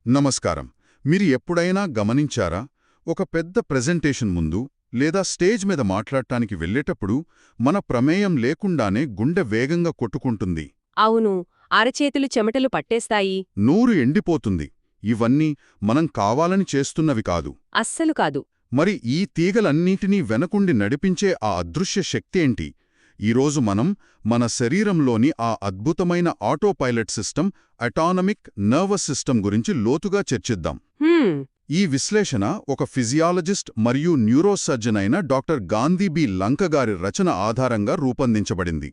నమస్కారం. మీరు ఎప్పుడైనా గమనించారా? ఒక పెద్ద ప్రెజెంటేషన్ ముందు లేదా స్టేజ్ మీద మాట్లాడటానికి వెళ్ళేటప్పుడు మన ప్రమేయం లేకుండానే గుండె వేగంగా కొట్టుకుంటుంది. అవును, అరచేతులు చెమటలు పట్టేస్తాయి. నోరు ఎండిపోతుంది. ఇవన్నీ మనం కావాలని చేస్తున్నవి కాదు. అస్సలు కాదు. మరి ఈ తీగలన్నింటినీ వెనకుండి నడిపించే ఆ అదృశ్య శక్తేంటి? ఈరోజు మనం మన శరీరంలోని ఆ అద్భుతమైన autopilot system, autonomic nervous system గురించి లోతుగా చర్చిద్దాం. ఈ విశ్లేషణ ఒక ఫిజియాలజిస్ట్ మరియు న్యూరోసర్జన్ అయిన డాక్టర్ గాంధీ బి లంక గారి రచన ఆధారంగా రూపొందించబడింది.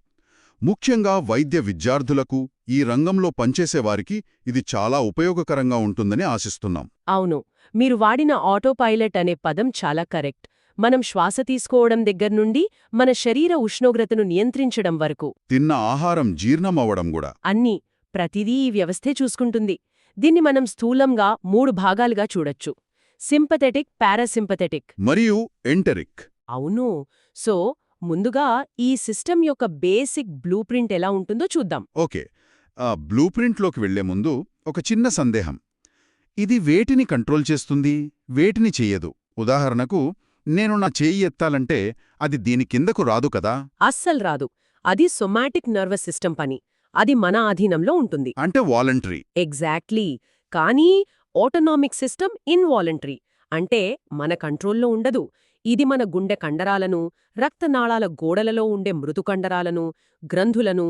ముఖ్యంగా వైద్య విద్యార్థులకు, ఈ రంగంలో పనిచేసేవారికి ఇది చాలా ఉపయోగకరంగా ఉంటుందని ఆశిస్తున్నాం. అవును, మీరు వాడిన ఆటోపైలట్ అనే పదం చాలా కరెక్ట్. మనం శ్వాస తీసుకోవడం దగ్గర్నుండి మన శరీర ఉష్ణోగ్రతను నియంత్రించడం వరకు తిన్న ఆహారం జీర్ణమవ్వడం కూడా అన్నీ, ప్రతిదీ ఈ వ్యవస్థే చూసుకుంటుంది. దీన్ని మనం స్థూలంగా 3 భాగాలుగా చూడొచ్చు: సింపథెటిక్, పారాసింపథెటిక్ మరియు ఎంటెరిక్. అవును. సో ముందుగా ఈ సిస్టమ్ యొక్క బేసిక్ బ్లూ ప్రింట్ ఎలా ఉంటుందో చూద్దాం. ఓకే, ఆ బ్లూప్రింట్లోకి వెళ్లే ముందు ఒక చిన్న సందేహం. ఇది వేటిని కంట్రోల్ చేస్తుంది, వేటిని చెయ్యదు? ఉదాహరణకు, నేను నా చేయి ఎత్తాలంటే అది దీని కిందకు రాదు కదా. అస్సలు రాదు. అది సొమాటిక్ నర్వస్ సిస్టమ్ పని. అది మన ఆధీనంలో ఉంటుంది. అంటే వాలంటరీ. ఎగ్జాక్ట్లీ. కానీ ఆటోనామిక్ సిస్టమ్ ఇన్వాలంటరీ. అంటే మన కంట్రోల్లో ఉండదు. ఇది మన గుండె కండరాలను, రక్తనాళాల గోడలలో ఉండే మృదు కండరాలను, గ్రంథులను,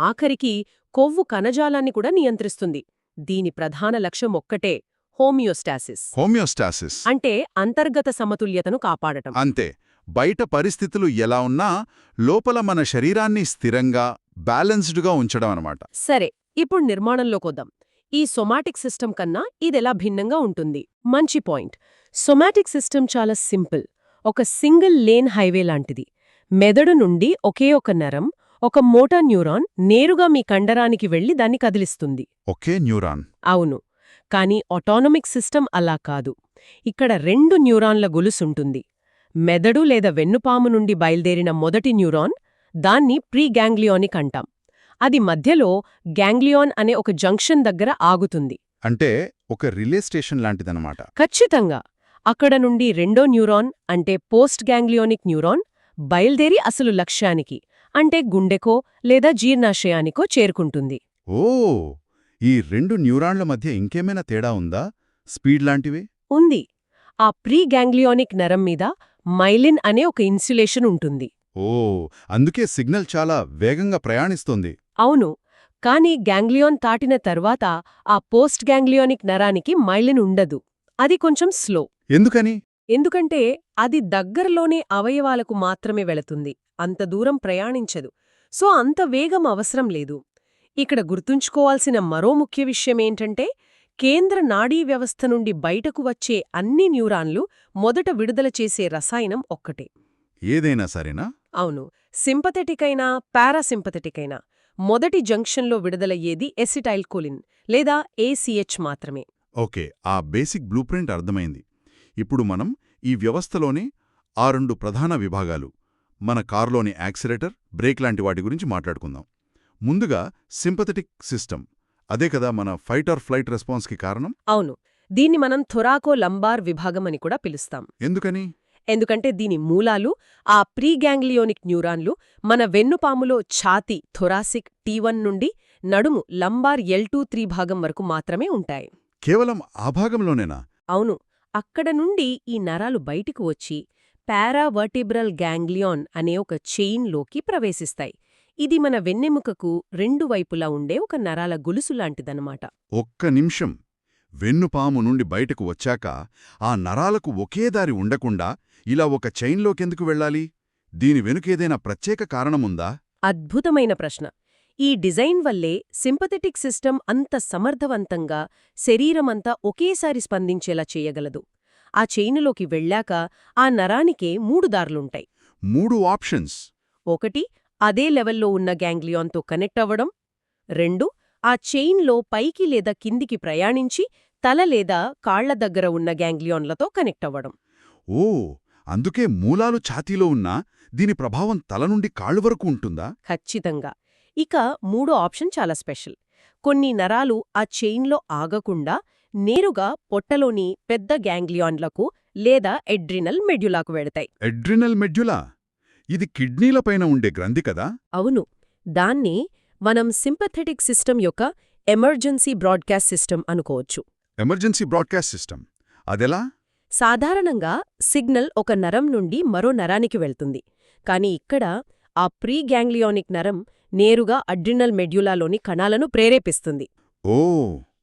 ఆఖరికి కొవ్వు కణజాలాన్ని కూడా నియంత్రిస్తుంది. దీని ప్రధాన లక్ష్యం ఒక్కటే: హోమియోస్టాసిస్. హోమియోస్టాసిస్ అంటే అంతర్గత సమతుల్యతను కాపాడటం. అంతే. బయట పరిస్థితులు ఎలా ఉన్నా లోపల మన శరీరాన్ని స్థిరంగా, బ్యాలెన్స్డ్గా ఉంచడం అన్నమాట. సరే, ఇప్పుడు నిర్మాణంలోకొద్దాం. ఈ సొమాటిక్ సిస్టమ్ కన్నా ఇదెలా భిన్నంగా ఉంటుంది? మంచి పాయింట్. సొమాటిక్ సిస్టమ్ చాలా సింపుల్. ఒక సింగిల్ లేన్ హైవే లాంటిది. మెదడు నుండి ఒకే ఒక నరం, ఒక మోటార్ న్యూరాన్ నేరుగా మీ కండరానికి వెళ్లి దాన్ని కదిలిస్తుంది. ఒకే న్యూరాన్. అవును. కానీ ఆటోనమిక్ సిస్టమ్ అలా కాదు. ఇక్కడ 2 న్యూరాన్ల గొలుసుంటుంది. మెదడు లేదా వెన్నుపాము నుండి బయల్దేరిన మొదటి న్యూరాన్, దాన్ని ప్రీగాంగ్లియోనిక్ అంటాం. అది మధ్యలో గాంగ్లియాన్ అనే ఒక జంక్షన్ దగ్గర ఆగుతుంది. అంటే ఒక రిలే స్టేషన్ లాంటిదన్నమాట. ఖచ్చితంగా. అక్కడ నుండి రెండో న్యూరాన్, అంటే పోస్ట్ గాంగ్లియోనిక్ న్యూరాన్, బయల్దేరి అసలు లక్ష్యానికి, అంటే గుండెకో లేదా జీర్ణాశయానికో చేరుకుంటుంది. ఓ, ఈ 2 న్యూరాన్ల మధ్య ఇంకేమైనా తేడా ఉందా? స్పీడ్ లాంటివి? ఉంది. ఆ ప్రీగాంగ్లియోనిక్ నరం మీద మైలిన్ అనే ఒక ఇన్సులేషన్ ఉంటుంది. ఓ, అందుకే సిగ్నల్ చాలా వేగంగా ప్రయాణిస్తోంది. అవును. కానీ గాంగ్లియాన్ దాటిన తర్వాత ఆ పోస్ట్ గాంగ్లియోనిక్ నరానికి మైలిన్ ఉండదు. అది కొంచెం స్లో. ఎందుకని? ఎందుకంటే అది దగ్గరలోనే అవయవాలకు మాత్రమే వెళుతుంది. అంత దూరం ప్రయాణించదు. సో అంత వేగం అవసరం లేదు. ఇక్కడ గుర్తుంచుకోవాల్సిన మరో ముఖ్య విషయమేంటంటే, కేంద్ర నాడీ వ్యవస్థ నుండి బయటకు వచ్చే అన్ని న్యూరాన్లు మొదట విడుదల చేసే రసాయనం ఒక్కటే. ఏదైనా సరేనా? అవును. సింపథెటిక్ అయినా, పారాసింపథెటిక్ అయినా మొదటి జంక్షన్లో విడుదలయ్యేది ఎసిటైల్కోలిన్ లేదా ఏసీహెచ్ మాత్రమే. ఓకే, ఆ బేసిక్ బ్లూప్రింట్ అర్థమైంది. ఇప్పుడు మనం ఈ వ్యవస్థలోని ఆ 2 ప్రధాన విభాగాలు, మన కారులోని యాక్సిలేటర్, బ్రేక్ లాంటి వాటి గురించి మాట్లాడుకుందాం. ముందుగా సింపథెటిక్ సిస్టమ్. అదే కదా మన ఫైట్ ఆర్ ఫ్లైట్ రెస్పాన్స్కి కారణం? అవును. దీన్ని మనం థొరాకో లంబార్ విభాగమని కూడా పిలుస్తాం. ఎందుకని? ఎందుకంటే దీని మూలాలు ఆ ప్రీగాంగ్లియోనిక్ న్యూరాన్లు మన వెన్నుపాములో ఛాతీ థొరాసిక్ T1 నుండి నడుము లంబార్ L2-3 భాగం వరకు మాత్రమే ఉంటాయి. కేవలం ఆ భాగంలోనేనా? అవును. అక్కడ నుండి ఈ నరాలు బయటికి వచ్చి పారావర్టిబ్రల్ గాంగ్లియాన్ అనే ఒక చైన్లోకి ప్రవేశిస్తాయి. ఇది మన వెన్నెముకకు 2 వైపులా ఉండే ఒక నరాల గొలుసులాంటిదన్నమాట. ఒక్క నిమిషం. వెన్నుపాము నుండి బయటకు వచ్చాక ఆ నరాలకు ఒకే దారి ఉండకుండా ఇలా ఒక చైన్లోకెందుకు వెళ్ళాలి? దీని వెనుకేదైనా ప్రత్యేక కారణముందా? అద్భుతమైన ప్రశ్న. ఈ డిజైన్ వల్లే సింపథెటిక్ సిస్టమ్ అంత సమర్థవంతంగా శరీరమంతా ఒకేసారి స్పందించేలా చేయగలదు. ఆ చైనులోకి వెళ్ళాక ఆ నరానికే 3 దారులుంటాయి. 3 ఆప్షన్స్. 1, అదే లెవెల్లో ఉన్న గ్యాంగ్లియాన్తో కనెక్ట్ అవ్వడం. 2, ఆ చైన్లో పైకి లేదా కిందికి ప్రయాణించి తల లేదా కాళ్ల దగ్గర ఉన్న గ్యాంగ్లియాన్లతో కనెక్ట్ అవ్వడం. ఓ, అందుకే మూలాలు ఛాతీలో ఉన్నా దీని ప్రభావం తల నుండి కాళ్ళు వరకు ఉంటుందా? ఖచ్చితంగా. ఇక 3వ ఆప్షన్ చాలా స్పెషల్. కొన్ని నరాలు ఆ చైన్లో ఆగకుండా నేరుగా పొట్టలోని పెద్ద గ్యాంగ్లియాన్లకు లేదా ఎడ్రినల్ మెడ్యులాకు వెడతాయి. ఎడ్రినల్ మెడ్యులా ఇది కిడ్నీలపైన ఉండే గ్రంథి కదా? అవును, దాన్ని మనం సింపథెటిక్ సిస్టమ్ యొక్క ఎమర్జెన్సీ బ్రాడ్కాస్ట్ సిస్టమ్ అనుకోవచ్చు. ఎమర్జెన్సీ బ్రాడ్కాస్ట్ సిస్టమ్ అదెలా? సాధారణంగా సిగ్నల్ ఒక నరం నుండి మరో నరానికి వెళ్తుంది, కాని ఇక్కడ ఆ ప్రీ గ్యాంగ్లియానిక్ నరం నేరుగా అడ్రినల్ మెడ్యులాలోని కణాలను ప్రేరేపిస్తుంది. ఓ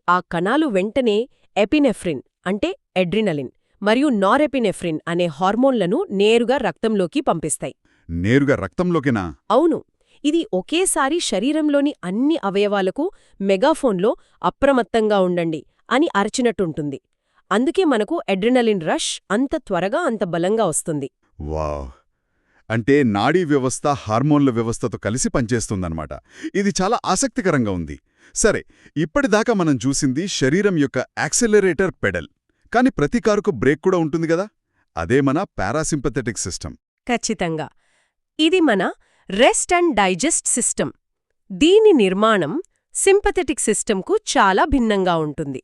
ఆ కణాలు వెంటనే ఎపినెఫ్రిన్ అంటే ఎడ్రినలిన్ మరియు నారెపినెఫ్రిన్ అనే హార్మోన్లను నేరుగా రక్తంలోకి పంపిస్తాయి. నేరుగా రక్తంలోకినా? అవును, ఇది ఒకేసారి శరీరంలోని అన్ని అవయవాలకు మెగాఫోన్లో అప్రమత్తంగా ఉండండి అని అరచినట్టుంటుంది. అందుకే మనకు అడ్రినలిన్ రష్ అంత త్వరగా అంత బలంగా వస్తుంది. వావ్! అంటే నాడీ వ్యవస్థ హార్మోన్ల వ్యవస్థతో కలిసి పనిచేస్తుందన్నమాట. ఇది చాలా ఆసక్తికరంగా ఉంది. సరే, ఇప్పటిదాకా మనం చూసింది శరీరం యొక్క యాక్సెలరేటర్ పెడల్. కాని ప్రతి కారుకు బ్రేక్ కూడా ఉంటుంది గదా? అదే మన పారాసింపథెటిక్ సిస్టమ్. ఖచ్చితంగా. ఇది మన రెస్ట్ అండ్ డైజెస్ట్ సిస్టమ్. దీని నిర్మాణం సింపథెటిక్ సిస్టమ్కు చాలా భిన్నంగా ఉంటుంది.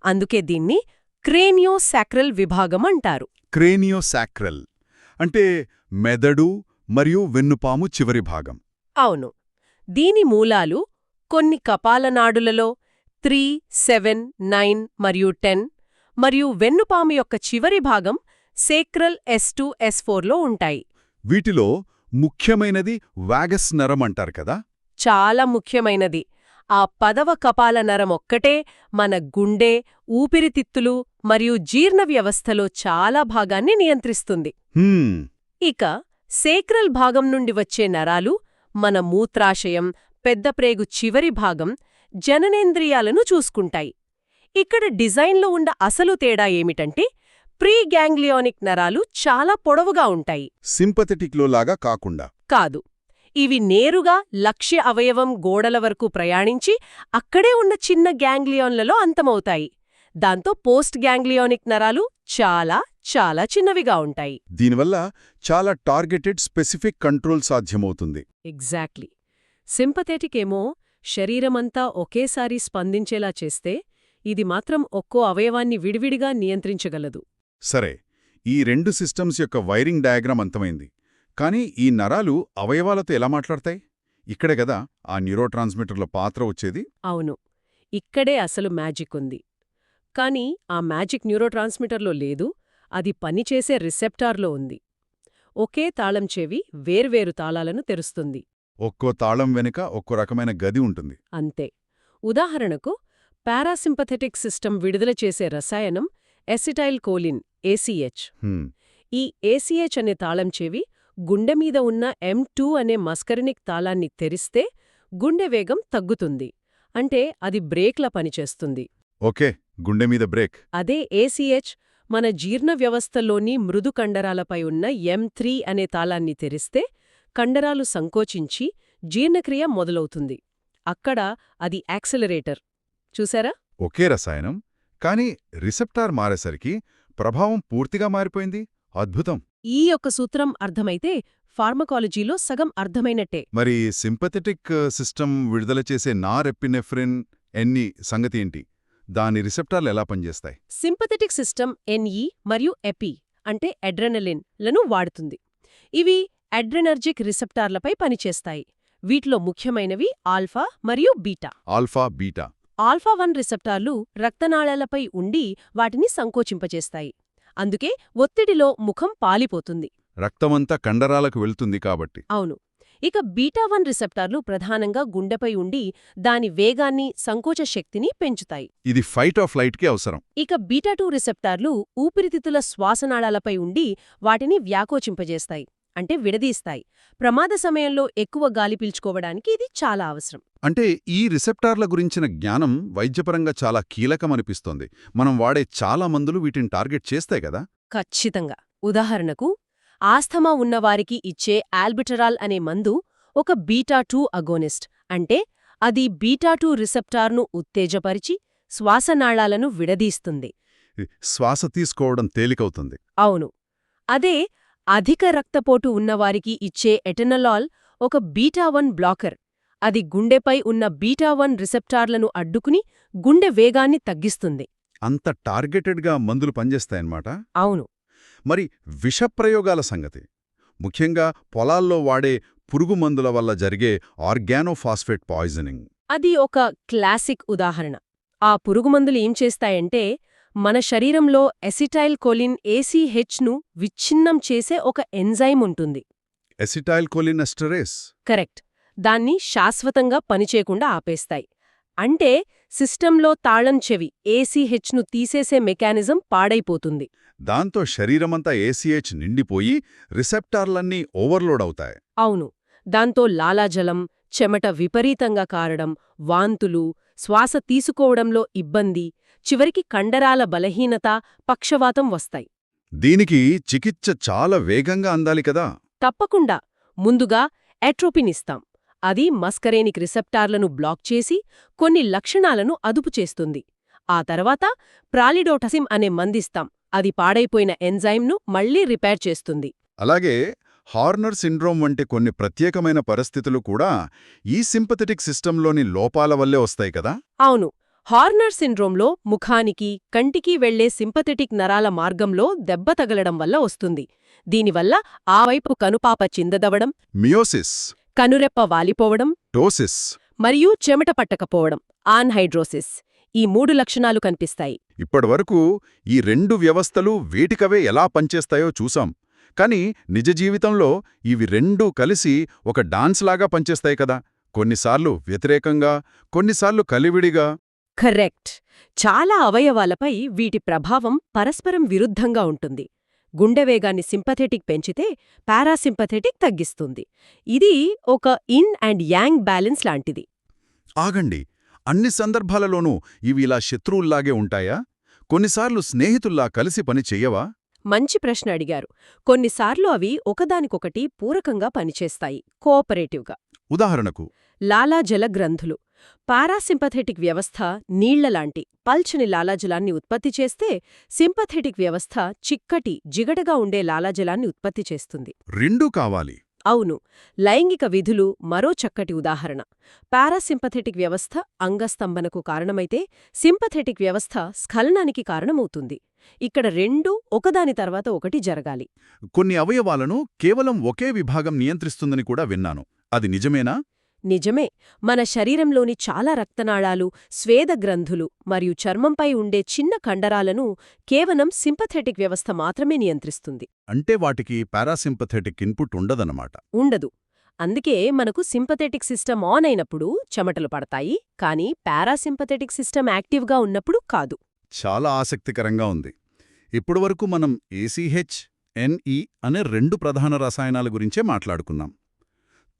అందుకే దీన్ని క్రేనియోసాక్రల్ విభాగం అంటారు. క్రేనియోసాక్రల్ అంటే మెదడు మరియు వెన్నుపాము చివరి భాగం. అవును, దీని మూలాలు కొన్ని కపాలనాడులలో 3, 7, 9 మరియు 10 మరియు వెన్నుపాము యొక్క చివరి భాగం సేక్రల్ S2, S4లో ఉంటాయి. వీటిలో ముఖ్యమైనది వాగస్ నరం అంటారు కదా? చాలా ముఖ్యమైనది. ఆ 10వ కపాల నరం ఒక్కటే మన గుండె, ఊపిరితిత్తులు మరియు జీర్ణ వ్యవస్థలో చాలా భాగాన్ని నియంత్రిస్తుంది. ఇక సేక్రల్ భాగం నుండి వచ్చే నరాలు మన మూత్రాశయం, పెద్దప్రేగు చివరి భాగం, జననేంద్రియాలను చూసుకుంటాయి. ఇక్కడ డిజైన్లో ఉన్న అసలు తేడా ఏమిటంటే ప్రీ గ్యాంగ్లియానిక్ నరాలు చాలా పొడవుగా ఉంటాయి. సింపథెటిక్లో లాగా కాకుండా. కాదు, ఇవి నేరుగా లక్ష్య అవయవం గోడల వరకు ప్రయాణించి అక్కడే ఉన్న చిన్న గ్యాంగ్లియాన్లలో అంతమవుతాయి. దాంతో పోస్ట్ గ్యాంగ్లియానిక్ నరాలు చాలా చాలా చిన్నవిగా ఉంటాయి. దీనివల్ల చాలా టార్గెటెడ్ స్పెసిఫిక్ కంట్రోల్ సాధ్యమవుతుంది. ఎగ్జాక్ట్లీ. సింపథెటిక్ ఏమో శరీరమంతా ఒకేసారి స్పందించేలా చేస్తే, ఇది మాత్రం ఒక్కో అవయవాన్ని విడివిడిగా నియంత్రించగలదు. సరే, ఈ రెండు సిస్టమ్స్ యొక్క వైరింగ్ డయాగ్రామ్ అంతమైంది. కానీ ఈ నరాలు అవయవాలతో ఎలా మాట్లాడతాయి? ఇక్కడే గదా ఆ న్యూరోట్రాన్స్మిటర్ల పాత్ర వచ్చేది? అవును, ఇక్కడే అసలు మ్యాజిక్ ఉంది. కానీ ఆ మ్యాజిక్ న్యూరోట్రాన్స్మిటర్లో లేదు, అది పనిచేసే రిసెప్టార్లో ఉంది. ఒకే తాళం చెవి వేర్వేరు తాళాలను తెరుస్తుంది. ఒక్కో తాళం వెనుక ఒక్కో రకమైన గది ఉంటుంది. అంతే. ఉదాహరణకు పారాసింపథెటిక్ సిస్టమ్ విడుదల చేసే రసాయనం ఎసిటైల్ కోలిన్, ACH. ఈ ACH అనే తాళం చెవి గుండెమీద ఉన్న M2 అనే మస్కరినిక్ తాళాన్ని తెరిస్తే గుండె వేగం తగ్గుతుంది. అంటే అది బ్రేక్లా పనిచేస్తుంది. ఓకే, గుండెమీద బ్రేక్. అదే ACH మన జీర్ణ వ్యవస్థలోని మృదు కండరాలపై ఉన్న M3 అనే తాళాన్ని తెరిస్తే కండరాలు సంకోచించి జీర్ణక్రియ మొదలవుతుంది. అక్కడ అది యాక్సెలరేటర్. చూసారా? ఒకే రసాయనం, కానీ రిసెప్టార్ మారేసరికి ప్రభావం పూర్తిగా మారిపోయింది. అద్భుతం. ఈ యొక్క సూత్రం అర్థమైతే ఫార్మకాలజీలో సగం అర్థమైనట్టే. మరి సింపథెటిక్ సిస్టమ్ విడుదల చేసే నారెపినెఫ్రిన్ సంగతి ఏంటి? దాని రిసెప్టార్లు ఎలా పనిచేస్తాయి? సింపథెటిక్ సిస్టమ్ NE మరియు ఎపి అంటే అడ్రెనలిన్ లను వాడుతుంది. ఇవి అడ్రెనర్జిక్ రిసెప్టార్లపై పనిచేస్తాయి. వీటిలో ముఖ్యమైనవి ఆల్ఫా మరియు బీటా. Alpha, beta. ఆల్ఫా 1 రిసెప్టార్లు రక్తనాళాలపై ఉండి వాటిని సంకోచింపచేస్తాయి. అందుకే ఒత్తిడిలో ముఖం పాలిపోతుంది. రక్తమంతా కండరాలకు వెళ్తుంది కాబట్టి. అవును. ఇక బీటా 1 రిసెప్టార్లు ప్రధానంగా గుండెపై ఉండి దాని వేగాన్ని, సంకోచ శక్తిని పెంచుతాయి. ఇది ఫైట్ ఆర్ ఫ్లైట్కి అవసరం. ఇక బీటా 2 రిసెప్టార్లు ఊపిరితిత్తుల శ్వాసనాళాలపై ఉండి వాటిని వ్యాకోచింపజేస్తాయి, అంటే విడదీస్తాయి. ప్రమాద సమయంలో ఎక్కువ గాలి పీల్చుకోవడానికి ఇది చాలా అవసరం. అంటే ఈ రిసెప్టార్ల గురించిన జ్ఞానం వైద్యపరంగా చాలా కీలకమనిపిస్తోంది. మనం వాడే చాలా మందులు వీటిని టార్గెట్ చేస్తాయి కదా? ఖచ్చితంగా. ఉదాహరణకు ఆస్థమా ఉన్నవారికి ఇచ్చే ఆల్బిటరాల్ అనే మందు ఒక బీటా 2 అగోనిస్ట్. అంటే అది బీటా 2 రిసెప్టార్ను ఉత్తేజపరిచి శ్వాసనాళాలను విడదీస్తుంది. శ్వాస తీసుకోవడం తేలికవుతుంది. అవును. అదే అధిక రక్తపోటు ఉన్నవారికి ఇచ్చే ఎటనలాల్ ఒక బీటా 1 బ్లాకర్. అది గుండెపై ఉన్న బీటా 1 రిసెప్టార్లను అడ్డుకుని గుండె వేగాన్ని తగ్గిస్తుంది. అంత టార్గెటెడ్గా మందులు పనిచేస్తాయన్నమాట. అవును. మరి విషప్రయోగాల సంగతి, ముఖ్యంగా పొలాల్లో వాడే పురుగు మందుల వల్ల జరిగే ఆర్గానోఫాస్ఫేట్ పాయిజనింగ్. అది ఒక క్లాసిక్ ఉదాహరణ. ఆ పురుగుమందులు ఏం చేస్తాయంటే, మన శరీరంలో ఎసిటైల్ కొలిన్ ACHను విచ్ఛిన్నం చేసే ఒక ఎంజైమ్ ఉంటుంది. Acetyl cholinesterase. కరెక్ట్. దాన్ని శాశ్వతంగా పనిచేయకుండా ఆపేస్తాయి. అంటే సిస్టంలో తాళం చెవి ACHను తీసేసే మెకానిజం పాడైపోతుంది. దాంతో శరీరమంతా ACH నిండిపోయి రిసెప్టార్లన్నీ ఓవర్లోడ్ అవుతాయి. అవును. దాంతో లాలాజలం, చెమట విపరీతంగా కారడం, వాంతులు, శ్వాస తీసుకోవడంలో ఇబ్బంది, చివరికి కండరాల బలహీనత, పక్షవాతం వస్తాయి. దీనికి చికిత్స చాలా వేగంగా అందాలి కదా. తప్పకుండా. ముందుగా ఎట్రోపినిస్తాం. అది మస్కరేనిక్ రిసెప్టార్లను బ్లాక్ చేసి కొన్ని లక్షణాలను అదుపు చేస్తుంది. ఆ తర్వాత ప్రాలిడోటసిమ్ అనే మందిస్తాం. అది పాడైపోయిన ఎంజైమ్ను మళ్లీ రిపేర్ చేస్తుంది. అలాగే హార్నర్ సిండ్రోమ్ వంటి కొన్ని ప్రత్యేకమైన పరిస్థితులు కూడా ఈ సింపథెటిక్ సిస్టంలోని లోపాల వల్లే వస్తాయి కదా. అవును. హార్నర్ సిండ్రోమ్లో ముఖానికి, కంటికి వెళ్లే సింపథెటిక్ నరాల మార్గంలో దెబ్బ తగలడం వల్ల వస్తుంది. దీనివల్ల ఆ వైపు కనుపాప చిందదవడం, మియోసిస్, కనురెప్ప వాలిపోవడం, టోసిస్. మరియు చెమట పట్టకపోవడం, ఆన్హైడ్రోసిస్, ఈ 3 లక్షణాలు కనిపిస్తాయి. ఇప్పటివరకు ఈ 2 వ్యవస్థలు వేటికవే ఎలా పనిచేస్తాయో చూసాం. కానీ నిజ జీవితంలో ఇవి రెండూ కలిసి ఒక డాన్స్లాగా పనిచేస్తాయి కదా. కొన్నిసార్లు వ్యతిరేకంగా, కొన్నిసార్లు కలివిడిగా. కరెక్ట్. చాలా అవయవాలపై వీటి ప్రభావం పరస్పరం విరుద్ధంగా ఉంటుంది. గుండె వేగాన్ని సింపథెటిక్ పెంచితే పారాసింపథెటిక్ తగ్గిస్తుంది. ఇది ఒక ఇన్ అండ్ యాంగ్ బ్యాలెన్స్ లాంటిది. ఆగండి, అన్ని సందర్భాలలోనూ ఇవి ఇలా శత్రువుల్లాగే ఉంటాయా? కొన్నిసార్లు స్నేహితుల్లా కలిసి పని చెయ్యవా? మంచి ప్రశ్న అడిగారు. కొన్నిసార్లు అవి ఒకదానికొకటి పూరకంగా పనిచేస్తాయి, కోఆపరేటివ్గా. ఉదాహరణకు లాలాజల గ్రంథులు. పారాసింపథెటిక్ వ్యవస్థ నీళ్లలాంటి పల్చని లాలాజలాన్ని ఉత్పత్తి చేస్తే, సింపథెటిక్ వ్యవస్థ చిక్కటి, జిగటగా ఉండే లాలాజలాన్ని ఉత్పత్తి చేస్తుంది. రెండూ కావాలి. అవును. లైంగిక విధులు మరో చక్కటి ఉదాహరణ. పారాసింపథెటిక్ వ్యవస్థ అంగస్తంభనకు కారణమైతే, సింపథెటిక్ వ్యవస్థ స్ఖలనానికి కారణమవుతుంది. ఇక్కడ రెండూ ఒకదాని తర్వాత ఒకటి జరగాలి. కొన్ని అవయవాలను కేవలం ఒకే విభాగం నియంత్రిస్తుందని కూడా విన్నాను. అది నిజమేనా? నిజమే. మన శరీరంలోని చాలా రక్తనాళాలు, స్వేద గ్రంథులు మరియు చర్మంపై ఉండే చిన్న కండరాలను కేవలం సింపథెటిక్ వ్యవస్థ మాత్రమే నియంత్రిస్తుంది. అంటే వాటికి పారాసింపథెటిక్ ఇన్పుట్ ఉండదన్నమాట. ఉండదు. అందుకే మనకు సింపథెటిక్ సిస్టమ్ ఆన్ అయినప్పుడు చెమటలు పడతాయి, కానీ పారాసింపథెటిక్ సిస్టమ్ యాక్టివ్గా ఉన్నప్పుడు కాదు. చాలా ఆసక్తికరంగా ఉంది. ఇప్పటివరకు మనం ACH, NE అనే 2 ప్రధాన రసాయనాల గురించే మాట్లాడుకున్నాం.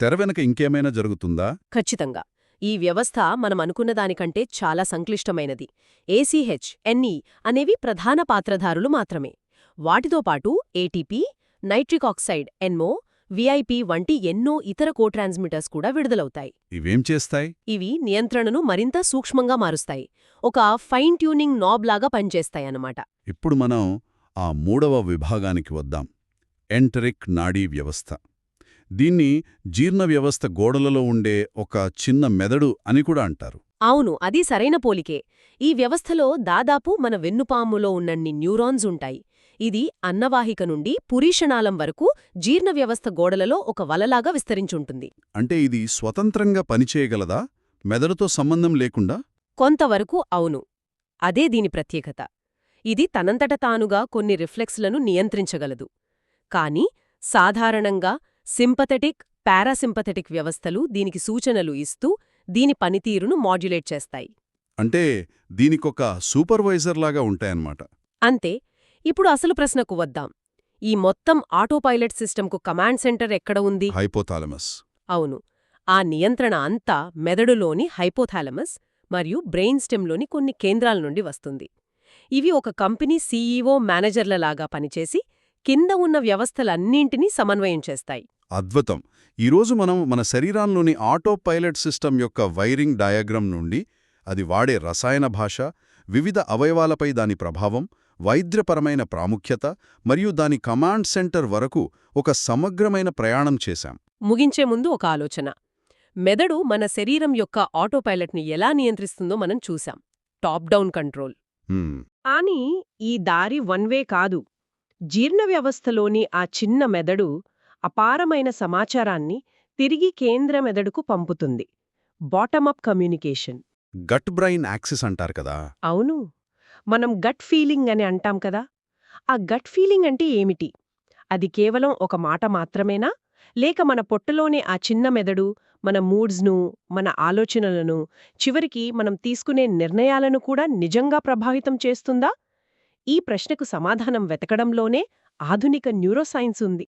తెర వెనక ఇంకేమైనా జరుగుతుందా? ఖచ్చితంగా. ఈ వ్యవస్థ మనం అనుకున్న దానికంటే చాలా సంక్లిష్టమైనది. ACH, NE అనేవి ప్రధాన పాత్రధారులు మాత్రమే. వాటితో పాటు ATP, nitric oxide NO, VIP వంటి ఎన్నో ఇతర కోట్రాన్స్మిటర్స్ కూడా విడుదలవుతాయి. ఇవేం చేస్తాయి? ఇవి నియంత్రణను మరింత సూక్ష్మంగా మారుస్తాయి. ఒక ఫైన్ ట్యూనింగ్ నాబ్ లాగా పనిచేస్తాయన్నమాట. ఇప్పుడు మనం ఆ 3వ విభాగానికి వద్దాం. ఎంటరిక్ నాడీ వ్యవస్థ. దీన్ని జీర్ణ వ్యవస్థ గోడలలో ఉండే ఒక చిన్న మెదడు అని కూడా అంటారు. అవును, అది సరైన పోలికే. ఈ వ్యవస్థలో దాదాపు మన వెన్నుపాములో ఉన్నన్ని న్యూరాన్స్ ఉంటాయి. ఇది అన్నవాహిక నుండి పురీషనాళం వరకు జీర్ణ వ్యవస్థ గోడలలో ఒక వలలాగా విస్తరించుంటుంది. అంటే ఇది స్వతంత్రంగా పనిచేయగలదా, మెదడుతో సంబంధం లేకుండా? కొంతవరకు అవును. అదే దీని ప్రత్యేకత. ఇది తనంతట తానుగా కొన్ని రిఫ్లెక్స్లను నియంత్రించగలదు. కాని సాధారణంగా సింపథెటిక్, పారాసింపథెటిక్ వ్యవస్థలు దీనికి సూచనలు ఇస్తూ దీని పనితీరును మాడ్యులేట్ చేస్తాయి. అంటే దీనికొక సూపర్వైజర్లాగా ఉంటాయన్నమాట. అంతే. ఇప్పుడు అసలు ప్రశ్నకు వద్దాం. ఈ మొత్తం ఆటోపైలట్ సిస్టమ్కు కమాండ్ సెంటర్ ఎక్కడ ఉంది? హైపోథాలమస్. అవును. ఆ నియంత్రణ అంతా మెదడులోని హైపోథాలమస్ మరియు బ్రెయిన్ స్టెమ్లోని కొన్ని కేంద్రాల నుండి వస్తుంది. ఇవి ఒక కంపెనీ CEO మేనేజర్లలాగా పనిచేసి కింద ఉన్న వ్యవస్థలన్నింటినీ సమన్వయం చేస్తాయి. అద్భుతం. ఈరోజు మనం మన శరీరాల్లోని ఆటోపైలట్ సిస్టమ్ యొక్క వైరింగ్ డయాగ్రమ్ నుండి, అది వాడే రసాయన భాష, వివిధ అవయవాలపై దాని ప్రభావం, వైద్యపరమైన ప్రాముఖ్యత మరియు దాని కమాండ్ సెంటర్ వరకు ఒక సమగ్రమైన ప్రయాణం చేశాం. ముగించే ముందు ఒక ఆలోచన. మెదడు మన శరీరం యొక్క ఆటోపైలట్ని ఎలా నియంత్రిస్తుందో మనం చూశాం. Top down control. హ్మ్. కానీ ఈ దారి వన్ వే కాదు. జీర్ణ వ్యవస్థలోని ఆ చిన్న మెదడు అపారమైన సమాచారాన్ని తిరిగి కేంద్ర మెదడుకు పంపుతుంది. బాటమప్ కమ్యూనికేషన్. గట్ బ్రెయిన్ యాక్సిస్ అంటారు కదా. అవును. మనం గట్ ఫీలింగ్ అని అంటాం కదా. ఆ గట్ ఫీలింగ్ అంటే ఏమిటి? అది కేవలం ఒక మాట మాత్రమేనా? లేక మన పొట్టలోని ఆ చిన్న మెదడు మన మూడ్స్ను, మన ఆలోచనలను, చివరికి మనం తీసుకునే నిర్ణయాలను కూడా నిజంగా ప్రభావితం చేస్తుందా? ఈ ప్రశ్నకు సమాధానం వెతకడంలోనే ఆధునిక న్యూరోసైన్స్ ఉంది.